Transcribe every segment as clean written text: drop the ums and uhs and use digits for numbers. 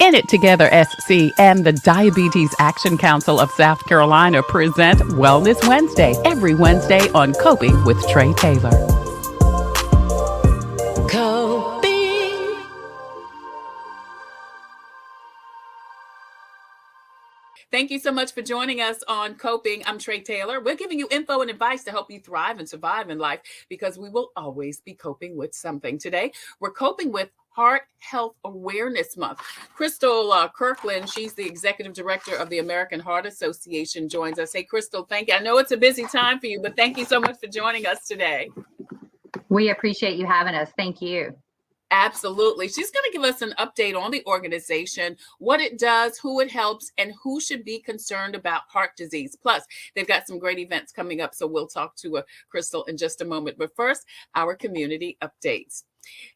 In It Together SC and the Diabetes Action Council of South Carolina present Wellness Wednesday every Wednesday on Coping with Tre Tailor. Coping. Thank you so much for joining us on Coping. I'm Tre Tailor. We're giving you info and advice to help you thrive and survive in life because we will always be coping with something. Today, we're coping with Heart Health Awareness Month. Crystal Kirkland, she's the executive director of the American Heart Association, joins us. Hey, Crystal, thank you. I know it's a busy time for you, but thank you so much for joining us today. We appreciate you having us. Thank you. Absolutely. She's going to give us an update on the organization, what it does, who it helps, and who should be concerned about heart disease. Plus, they've got some great events coming up, so we'll talk to Crystal in just a moment. But first, our community updates.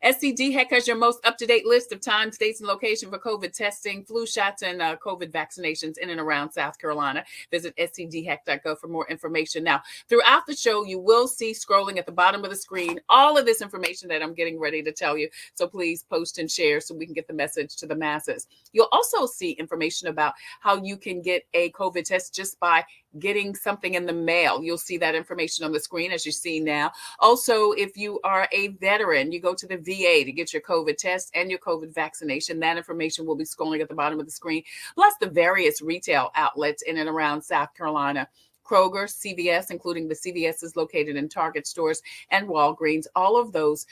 SCDHEC has your most up-to-date list of times, dates, and location for COVID testing, flu shots, and COVID vaccinations in and around South Carolina. Visit scdhec.gov for more information. Now, throughout the show, you will see scrolling at the bottom of the screen all of this information that I'm getting ready to tell you. So please post and share so we can get the message to the masses. You'll also see information about how you can get a COVID test just by getting something in the mail. You'll see that information on the screen as you see now. Also, if you are a veteran, you go to the VA to get your COVID test and your COVID vaccination. That information will be scrolling at the bottom of the screen, plus the various retail outlets in and around South Carolina. Kroger, CVS, including the CVS's located in Target stores and Walgreens. All of those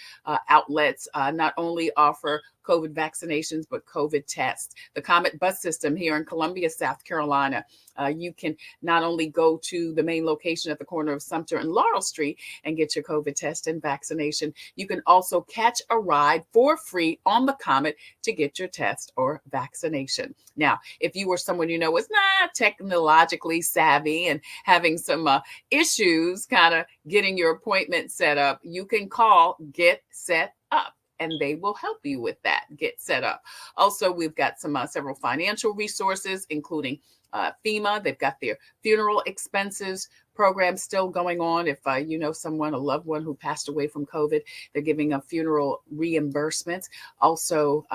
outlets not only offer COVID vaccinations, but COVID tests. The Comet bus system here in Columbia, South Carolina. You can not only go to the main location at the corner of Sumter and Laurel Street and get your COVID test and vaccination. You can also catch a ride for free on the Comet to get your test or vaccination. Now, if you were someone you know is not technologically savvy and having some issues kind of getting your appointment set up, you can call Get Set Up, and they will help you with that, get set up. Also, we've got some several financial resources, including FEMA. They've got their funeral expenses program still going on. If you know someone, a loved one who passed away from COVID, they're giving a funeral reimbursements. Also,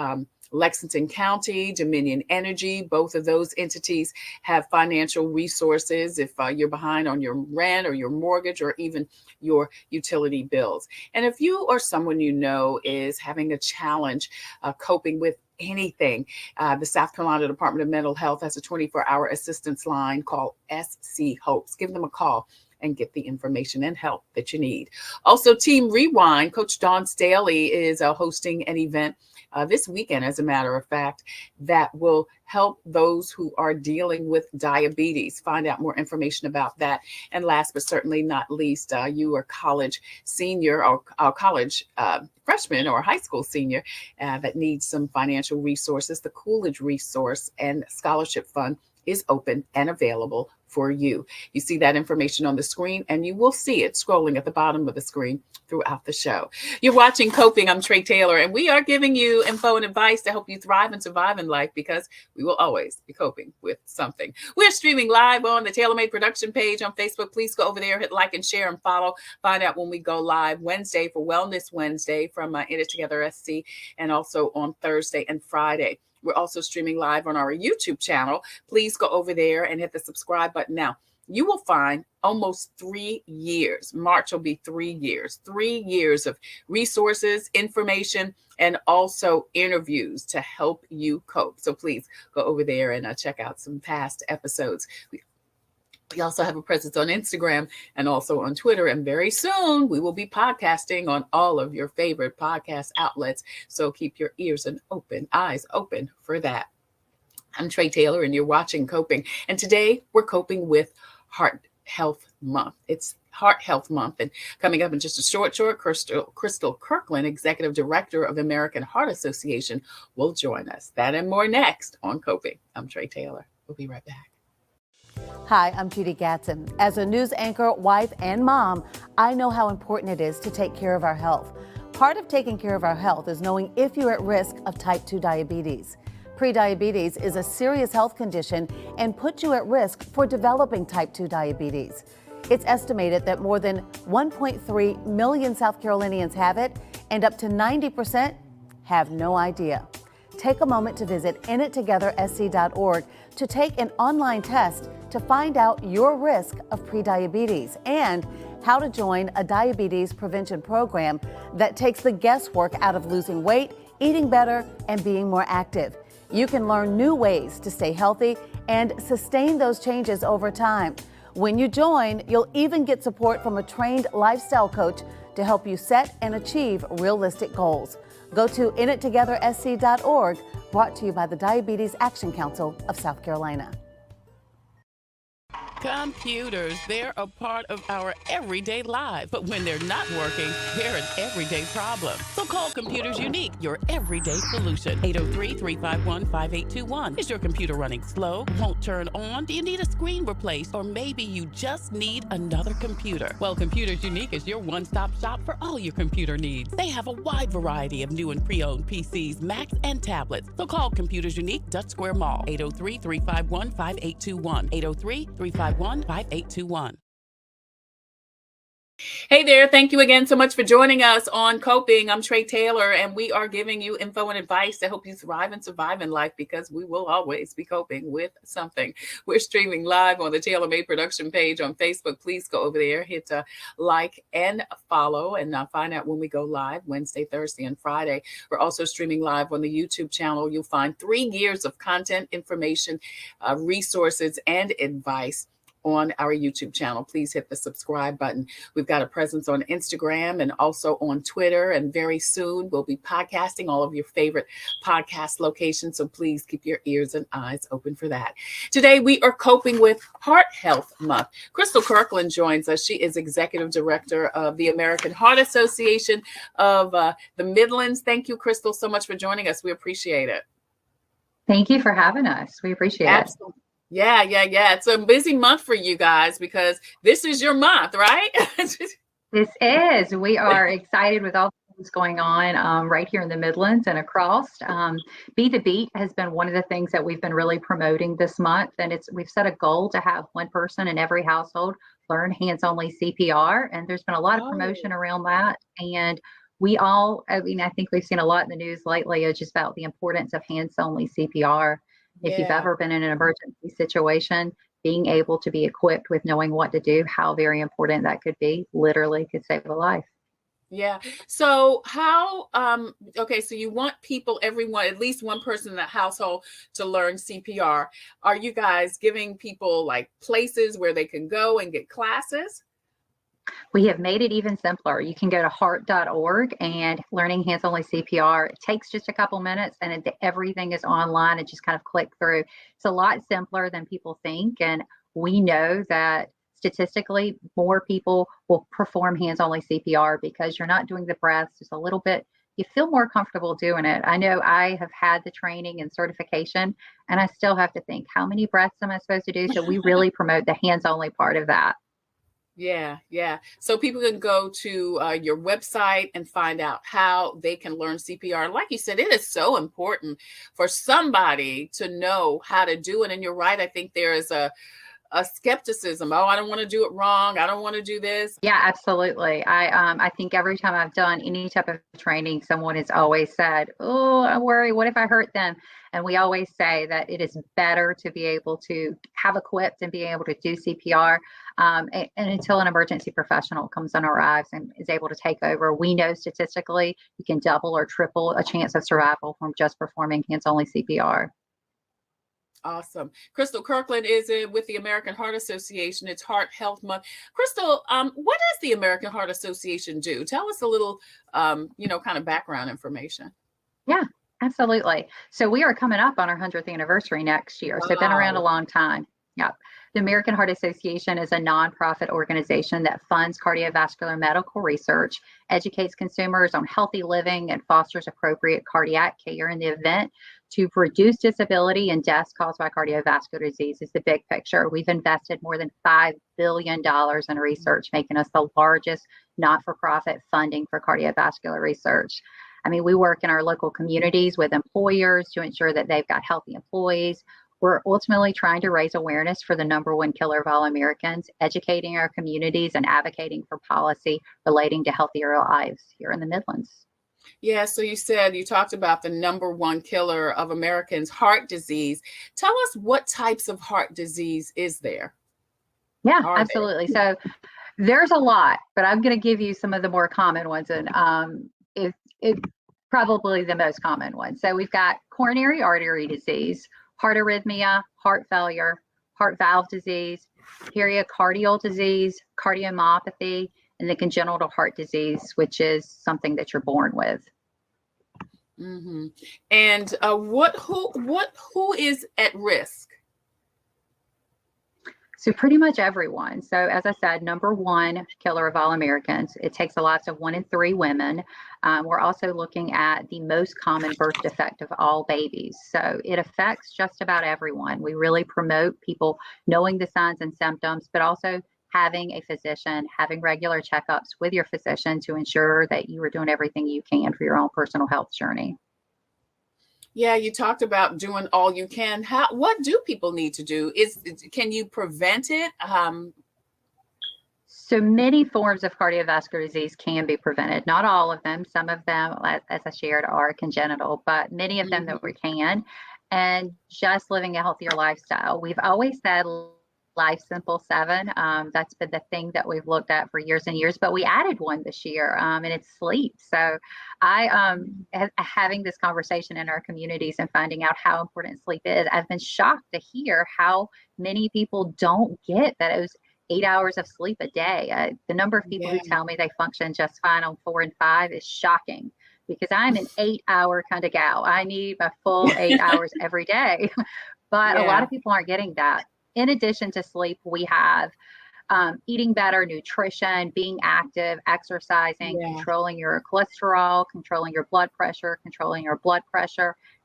Lexington County, Dominion Energy, both of those entities have financial resources if you're behind on your rent or your mortgage or even your utility bills. And if you or someone you know is having a challenge coping with anything, the South Carolina Department of Mental Health has a 24-hour assistance line called SC Hopes. Give them a call and get the information and help that you need. Also, Team Rewind, Coach Dawn Staley is hosting an event this weekend, as a matter of fact, that will help those who are dealing with diabetes. Find out more information about that. And last but certainly not least, you are college senior or college freshman or high school senior that needs some financial resources. The Coolidge Resource and Scholarship Fund is open and available for you. You see that information on the screen, and you will see it scrolling at the bottom of the screen throughout the show. You're watching Coping. I'm Tre Tailor, and we are giving you info and advice to help you thrive and survive in life because we will always be coping with something. We're streaming live on the TailorMade production page on Facebook. Please go over there, hit like and share and follow. Find out when we go live Wednesday for Wellness Wednesday from In It Together SC, and also on Thursday and Friday. We're also streaming live on our YouTube channel. Please go over there and hit the subscribe button now. You will find almost 3 years. March will be 3 years. 3 years of resources, information, and also interviews to help you cope. So please go over there and check out some past episodes. We also have a presence on Instagram and also on Twitter. And very soon we will be podcasting on all of your favorite podcast outlets. So keep your ears and eyes open for that. I'm Tre Tailor and you're watching Coping. And today we're coping with Heart Health Month. It's Heart Health Month. And coming up in just a short, Crystal Kirkland, Executive Director of the American Heart Association, will join us. That and more next on Coping. I'm Tre Tailor. We'll be right back. Hi, I'm Judy Gatson. As a news anchor, wife, and mom, I know how important it is to take care of our health. Part of taking care of our health is knowing if you're at risk of type 2 diabetes. Prediabetes is a serious health condition and puts you at risk for developing type 2 diabetes. It's estimated that more than 1.3 million South Carolinians have it, and up to 90% have no idea. take a moment to visit inittogethersc.org to take an online test to find out your risk of prediabetes and how to join a diabetes prevention program that takes the guesswork out of losing weight, eating better, and being more active. You can learn new ways to stay healthy and sustain those changes over time. When you join, you'll even get support from a trained lifestyle coach to help you set and achieve realistic goals. Go to inittogethersc.org, brought to you by the Diabetes Action Council of South Carolina. Computers, they're a part of our everyday life. But when they're not working, they're an everyday problem. So call Computers Unique, your everyday solution. 803-351-5821. Is your computer running slow? Won't turn on? Do you need a screen replaced? Or maybe you just need another computer? Well, Computers Unique is your one-stop shop for all your computer needs. They have a wide variety of new and pre-owned PCs, Macs, and tablets. So call Computers Unique, Dutch Square Mall. 803-351-5821. 803-351-5821. Hey there. Thank you again so much for joining us on Coping. I'm Tre Tailor, and we are giving you info and advice to help you thrive and survive in life, because we will always be coping with something. We're streaming live on the Tailor Made production page on Facebook. Please go over there, hit like and follow, and find out when we go live Wednesday, Thursday, and Friday. We're also streaming live on the YouTube channel. You'll find 3 years of content, information, resources, and advice on our YouTube channel. Please hit the subscribe button. We've got a presence on Instagram and also on Twitter, and very soon we'll be podcasting all of your favorite podcast locations. So please keep your ears and eyes open for that. Today we are coping with Heart Health Month. Crystal Kirkland joins us. She is Executive Director of the American Heart Association of the Midlands. Thank you, Crystal, so much for joining us. We appreciate it. Thank you for having us. We appreciate Absolutely. Yeah. It's a busy month for you guys because this is your month, right? it. This is. We are excited with all the things going on right here in the Midlands and across. Be the Beat has been one of the things that we've been really promoting this month, and we've set a goal to have one person in every household learn hands-only CPR, and there's been a lot of promotion around that. And I think we've seen a lot in the news lately just about the importance of hands-only CPR. If you've ever been in an emergency situation, being able to be equipped with knowing what to do, how very important that could be, literally could save a life. Yeah. So how, so you want people, everyone, at least one person in the household to learn CPR. Are you guys giving people like places where they can go and get classes? We have made it even simpler. You can go to heart.org and learning hands-only CPR. It takes just a couple minutes and everything is online and just kind of click through. It's a lot simpler than people think. And we know that statistically more people will perform hands-only CPR because you're not doing the breaths just a little bit. You feel more comfortable doing it. I know I have had the training and certification, and I still have to think, how many breaths am I supposed to do? So we really promote the hands-only part of that. Yeah. So people can go to your website and find out how they can learn CPR. Like you said, it is so important for somebody to know how to do it. And you're right. I think there is a skepticism. Oh, I don't want to do it wrong. I don't want to do this. Yeah, absolutely. I think every time I've done any type of training, someone has always said, oh, I worry, what if I hurt them? And we always say that it is better to be able to have equipped and be able to do CPR. And until an emergency professional comes and arrives and is able to take over, we know statistically you can double or triple a chance of survival from just performing hands-only CPR. Awesome. Crystal Kirkland is with the American Heart Association. It's Heart Health Month. Crystal, what does the American Heart Association do? Tell us a little, kind of background information. Yeah, absolutely. So we are coming up on our 100th anniversary next year. So been around a long time. Yeah. The American Heart Association is a nonprofit organization that funds cardiovascular medical research, educates consumers on healthy living, and fosters appropriate cardiac care in the event to reduce disability and deaths caused by cardiovascular disease. Is the big picture. We've invested more than $5 billion in research, making us the largest not-for-profit funding for cardiovascular research. I mean, we work in our local communities with employers to ensure that they've got healthy employees. We're ultimately trying to raise awareness for the number one killer of all Americans, educating our communities and advocating for policy relating to healthier lives here in the Midlands. Yeah, so you talked about the number one killer of Americans, heart disease. Tell us, what types of heart disease is there? Yeah, Are absolutely. So there's a lot, but I'm going to give you some of the more common ones, and it probably the most common one. So we've got coronary artery disease, heart arrhythmia, heart failure, heart valve disease, pericardial disease, cardiomyopathy, and the congenital heart disease, which is something that you're born with. Mm-hmm. And who is at risk? So pretty much everyone. So as I said, number one killer of all Americans. It takes the lives of 1 in 3 women. We're also looking at the most common birth defect of all babies. So it affects just about everyone. We really promote people knowing the signs and symptoms, but also having a physician, having regular checkups with your physician to ensure that you are doing everything you can for your own personal health journey. Yeah, you talked about doing all you can. What do people need to do? Can you prevent it? So many forms of cardiovascular disease can be prevented. Not all of them. Some of them, as I shared, are congenital, but many of them that we can. And just living a healthier lifestyle. We've always said life simple 7. That's been the thing that we've looked at for years and years, but we added one this year, and it's sleep. So having this conversation in our communities and finding out how important sleep is, I've been shocked to hear how many people don't get that it was 8 hours of sleep a day. The number of people who tell me they function just fine on 4 and 5 is shocking, because I'm an 8-hour kind of gal. I need my full 8 hours every day. But a lot of people aren't getting that. In addition to sleep, we have eating better, nutrition, being active, exercising, controlling your cholesterol, controlling your blood pressure,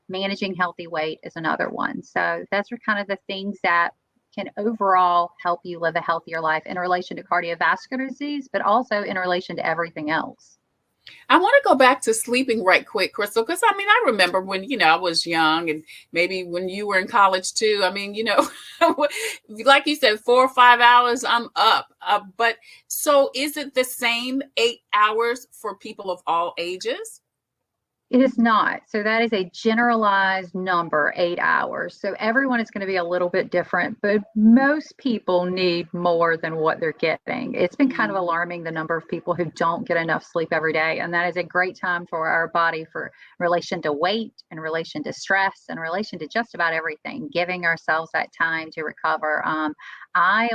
managing healthy weight is another one. So those are kind of the things that can overall help you live a healthier life in relation to cardiovascular disease, but also in relation to everything else. I want to go back to sleeping right quick, Crystal, because I remember when, I was young, and maybe when you were in college too. Like you said, 4 or 5 hours, I'm up. But so is it the same 8 hours for people of all ages? It is not. So that is a generalized number, 8 hours. So everyone is going to be a little bit different, but most people need more than what they're getting. It's been kind of alarming, the number of people who don't get enough sleep every day. And that is a great time for our body, for relation to weight, in relation to stress, in relation to just about everything, giving ourselves that time to recover.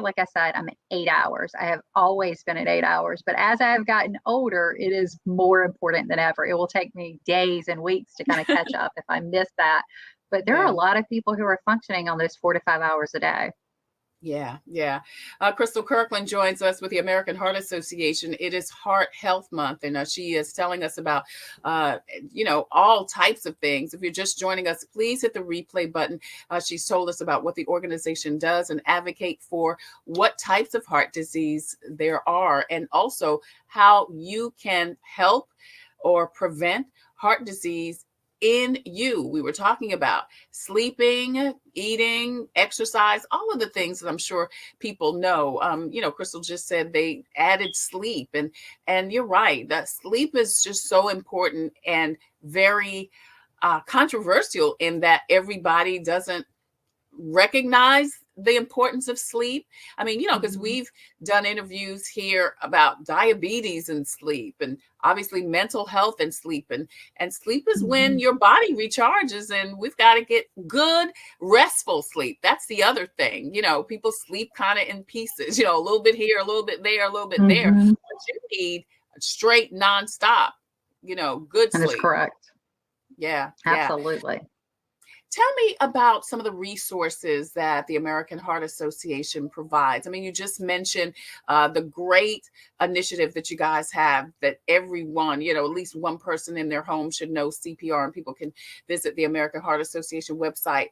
Like I said, I'm at 8 hours. I have always been at 8 hours, but as I have gotten older, it is more important than ever. It will take me days and weeks to kind of catch up if I miss that. But there are a lot of people who are functioning on those 4 to 5 hours a day. Yeah. Crystal Kirkland joins us with the American Heart Association. It is Heart Health Month, and she is telling us about, all types of things. If you're just joining us, please hit the replay button. She's told us about what the organization does and advocate for, what types of heart disease there are, and also how you can help or prevent heart disease in you. We were talking about sleeping, eating, exercise, all of the things that I'm sure people know. Crystal just said they added sleep, and you're right. That sleep is just so important and very controversial in that everybody doesn't recognize the importance of sleep. Because we've done interviews here about diabetes and sleep, and obviously mental health and sleep, and sleep is when your body recharges, and we've got to get good restful sleep. That's the other thing. People sleep kind of in pieces, a little bit here, a little bit there, a little bit there, but you need straight nonstop, good sleep. That is correct. Yeah, absolutely. Tell me about some of the resources that the American Heart Association provides. You just mentioned the great initiative that you guys have, that everyone, at least one person in their home should know CPR, and people can visit the American Heart Association website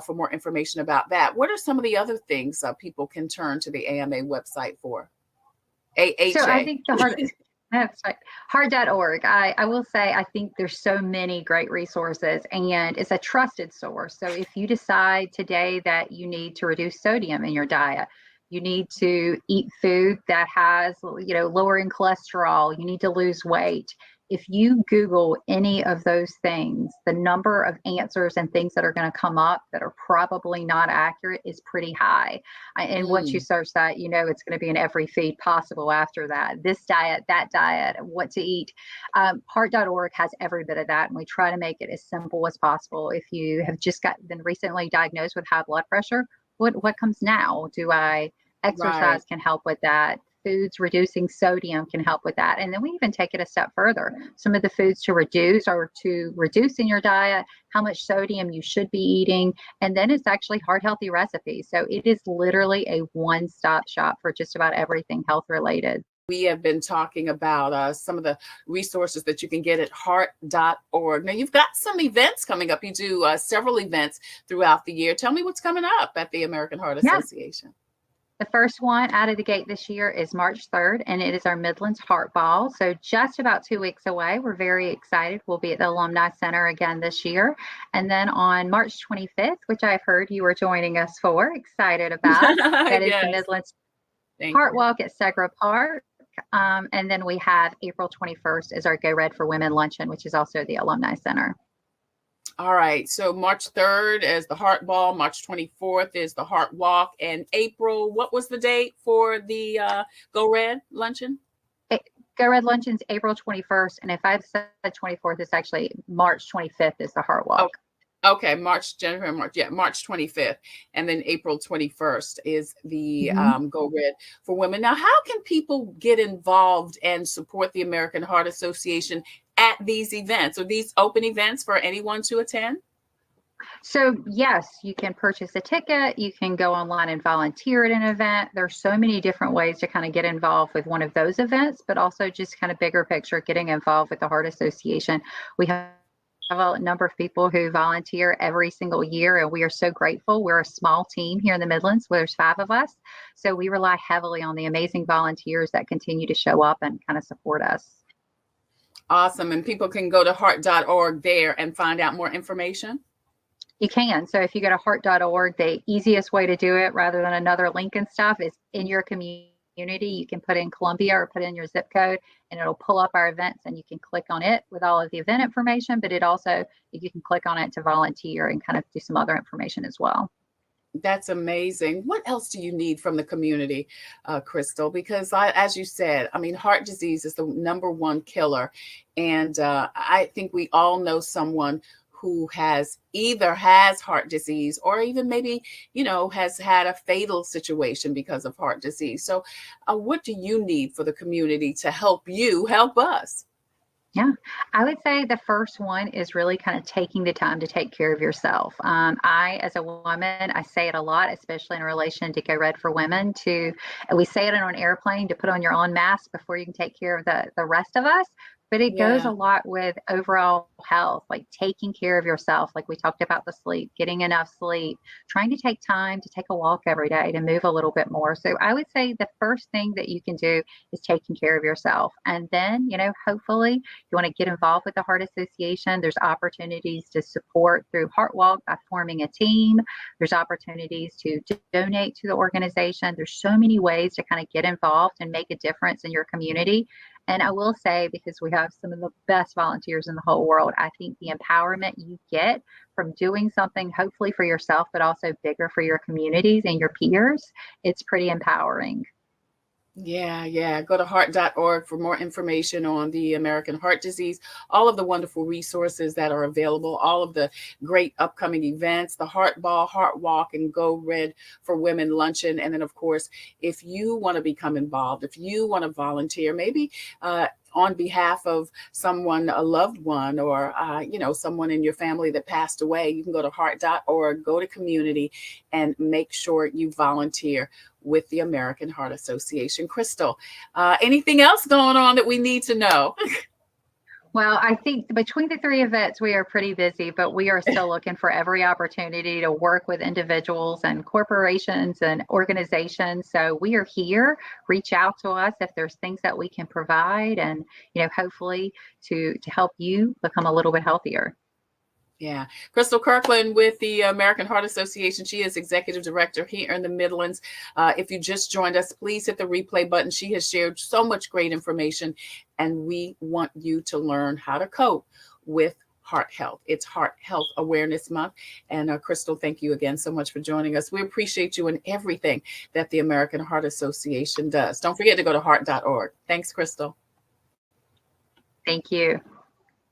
for more information about that. What are some of the other things people can turn to the AMA website for? AHA. So I think the heart... That's right. Heart.org. I will say, I think there's so many great resources, and it's a trusted source. So if you decide today that you need to reduce sodium in your diet, you need to eat food that has, lowering cholesterol, you need to lose weight. if you Google any of those things, the number of answers and things that are going to come up that are probably not accurate is pretty high. And once you search that, you know it's going to be in every feed possible after that. This diet, that diet, what to eat. Heart.org has every bit of that, and we try to make it as simple as possible. If you have just been recently diagnosed with high blood pressure, what comes now? Do I exercise Right. can help with that? Foods reducing sodium can help with that. And then we even take it a step further. Some of the foods to reduce in your diet, how much sodium you should be eating. And then it's actually heart healthy recipes. So it is literally a one-stop shop for just about everything health related. We have been talking about some of the resources that you can get at heart.org. Now, you've got some events coming up. You do several events throughout the year. Tell me what's coming up at the American Heart Association. The first one out of the gate this year is March 3rd, and it is our Midlands Heart Ball. So just about 2 weeks away. We're very excited. We'll be at the Alumni Center again this year. And then on March 25th, which I've heard you were joining us for, excited about, that is the Midlands Heart Walk at Segra Park. And then we have April 21st as our Go Red for Women luncheon, which is also the Alumni Center. All right. So March 3rd is the Heart Ball. March 24th is the Heart Walk. And April, what was the date for the Go Red luncheon? Go Red luncheon's April 21st. And if I've said 24th, it's actually March 25th is the Heart Walk. Okay, March 25th. And then April 21st is the Go Red for Women. Now, how can people get involved and support the American Heart Association at these events? Are these open events for anyone to attend? So yes, you can purchase a ticket. You can go online and volunteer at an event. There's so many different ways to kind of get involved with one of those events, but also just kind of bigger picture, getting involved with the Heart Association. We have a number of people who volunteer every single year, and we are so grateful. We're a small team here in the Midlands where there's 5 of us. So we rely heavily on the amazing volunteers that continue to show up and kind of support us. Awesome. And people can go to heart.org there and find out more information? You can. So if you go to heart.org, the easiest way to do it, rather than another link and stuff, is in your community. You can put in Columbia or put in your zip code, and it'll pull up our events, and you can click on it with all of the event information. But it also, you can click on it to volunteer and kind of do some other information as well. That's amazing. What else do you need from the community, Crystal? Because as you said, I mean, heart disease is the #1 killer. And I think we all know someone who either has heart disease or even maybe, has had a fatal situation because of heart disease. So what do you need for the community to help you help us? Yeah, I would say the first one is really kind of taking the time to take care of yourself. As a woman, I say it a lot, especially in relation to Go Red for Women, we say it on an airplane to put on your own mask before you can take care of the rest of us. But it goes a lot with overall health, like taking care of yourself. Like we talked about the sleep, getting enough sleep, trying to take time to take a walk every day to move a little bit more. So I would say the first thing that you can do is taking care of yourself. And then, hopefully you want to get involved with the Heart Association. There's opportunities to support through Heart Walk by forming a team. There's opportunities to donate to the organization. There's so many ways to kind of get involved and make a difference in your community. And I will say, because we have some of the best volunteers in the whole world, I think the empowerment you get from doing something, hopefully for yourself, but also bigger for your communities and your peers, it's pretty empowering. Yeah. Go to heart.org for more information on the American heart disease, all of the wonderful resources that are available, all of the great upcoming events, the Heart Ball, Heart Walk, and Go Red for Women luncheon. And then, of course, if you want to become involved, if you want to volunteer, maybe on behalf of someone, a loved one, or, someone in your family that passed away, you can go to heart.org, go to community, and make sure you volunteer with the American Heart Association. Crystal, anything else going on that we need to know? Well, I think between the 3 events, we are pretty busy, but we are still looking for every opportunity to work with individuals and corporations and organizations. So we are here. Reach out to us if there's things that we can provide, and hopefully to help you become a little bit healthier. Yeah. Crystal Kirkland with the American Heart Association. She is executive director here in the Midlands. If you just joined us, please hit the replay button. She has shared so much great information, and we want you to learn how to cope with heart health. It's Heart Health Awareness Month. And Crystal, thank you again so much for joining us. We appreciate you and everything that the American Heart Association does. Don't forget to go to heart.org. Thanks, Crystal. Thank you.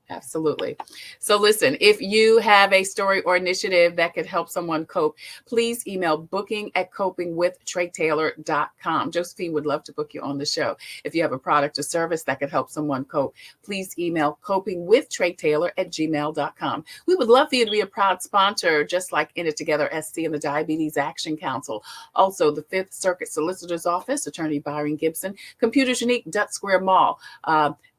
Absolutely. So listen, if you have a story or initiative that could help someone cope, please email booking@copingwithtretatailor.com. Josephine would love to book you on the show. If you have a product or service that could help someone cope, please email copingwithtretatailor@gmail.com. We would love for you to be a proud sponsor, just like In It Together SC and the Diabetes Action Council. Also, the Fifth Circuit Solicitor's Office, Attorney Byron Gibson, Computers Unique, Dutch Square Mall,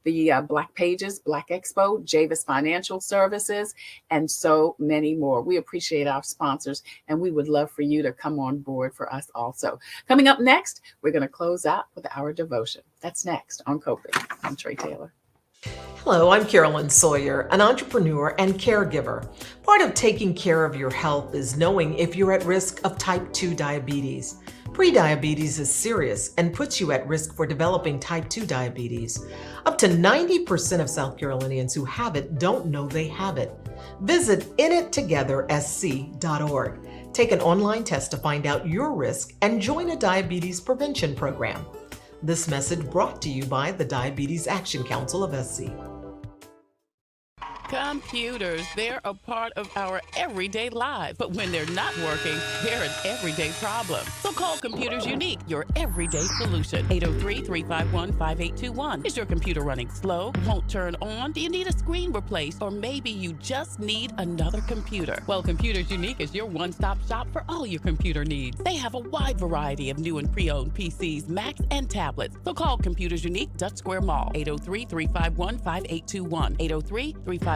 the Black Pages, Black Expo, Javis Financial Services, and so many more. We appreciate our sponsors, and we would love for you to come on board for us also. Coming up next, we're going to close out with our devotion. That's next on Coping. I'm Tre Tailor. Hello, I'm Carolyn Sawyer, an entrepreneur and caregiver. Part of taking care of your health is knowing if you're at risk of type 2 diabetes. Prediabetes is serious and puts you at risk for developing type 2 diabetes. Up to 90% of South Carolinians who have it don't know they have it. Visit inittogethersc.org. Take an online test to find out your risk and join a diabetes prevention program. This message brought to you by the Diabetes Action Council of SC. Computers, they're a part of our everyday lives, but when they're not working, they're an everyday problem. So call Computers Unique, your everyday solution. 803-351-5821. Is your computer running slow, won't turn on? Do you need a screen replaced? Or maybe you just need another computer? Well, Computers Unique is your one-stop shop for all your computer needs. They have a wide variety of new and pre-owned PCs, Macs, and tablets. So call Computers Unique, Dutch Square Mall. 803-351-5821. 803-351-5821.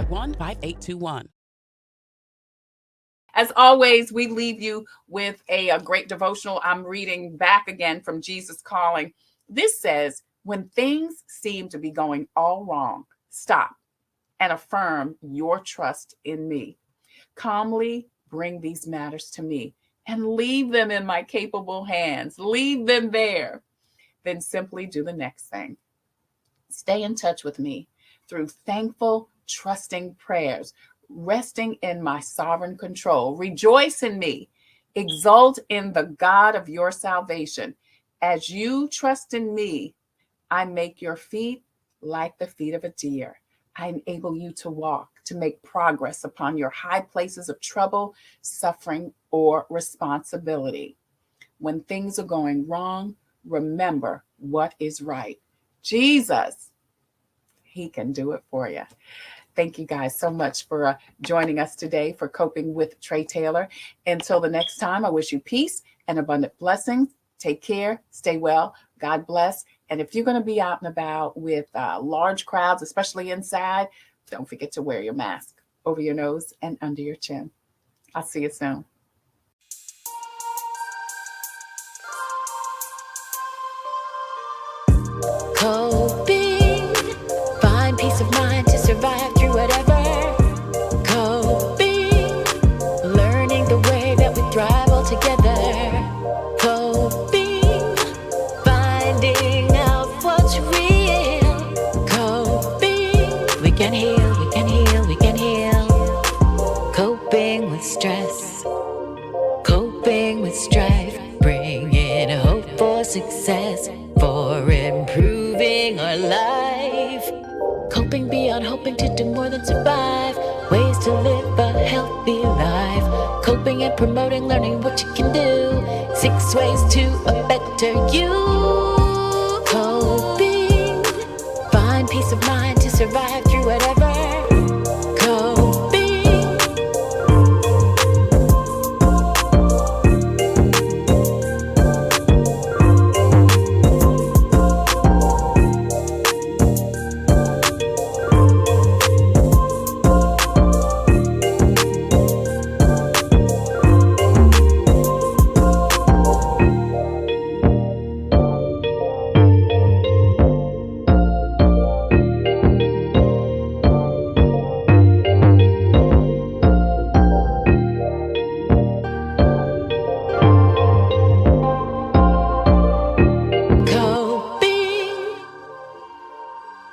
As always, we leave you with a great devotional. I'm reading back again from Jesus Calling. This says, when things seem to be going all wrong, stop and affirm your trust in me. Calmly bring these matters to me and leave them in my capable hands. Leave them there. Then simply do the next thing. Stay in touch with me through thankful, trusting prayers, resting in my sovereign control. Rejoice in me. Exult in the God of your salvation. As you trust in me, I make your feet like the feet of a deer. I enable you to walk, to make progress upon your high places of trouble, suffering, or responsibility. When things are going wrong, remember what is right. Jesus, he can do it for you. Thank you guys so much for joining us today for Coping with Tre Tailor. Until the next time, I wish you peace and abundant blessings. Take care. Stay well. God bless. And if you're going to be out and about with large crowds, especially inside, don't forget to wear your mask over your nose and under your chin. I'll see you soon. Coping, find peace of mind to survive through whatever. Coping, learning the way that we thrive all together. Coping, finding out what's real. Coping, we can heal, we can heal, we can heal. Coping with stress, coping with strife, bringing hope for success, for improving our life. Coping beyond hoping to do more than survive. Ways to live a healthy life. Coping and promoting, learning what you can do. 6 ways to a better you. Coping, find peace of mind to survive through whatever.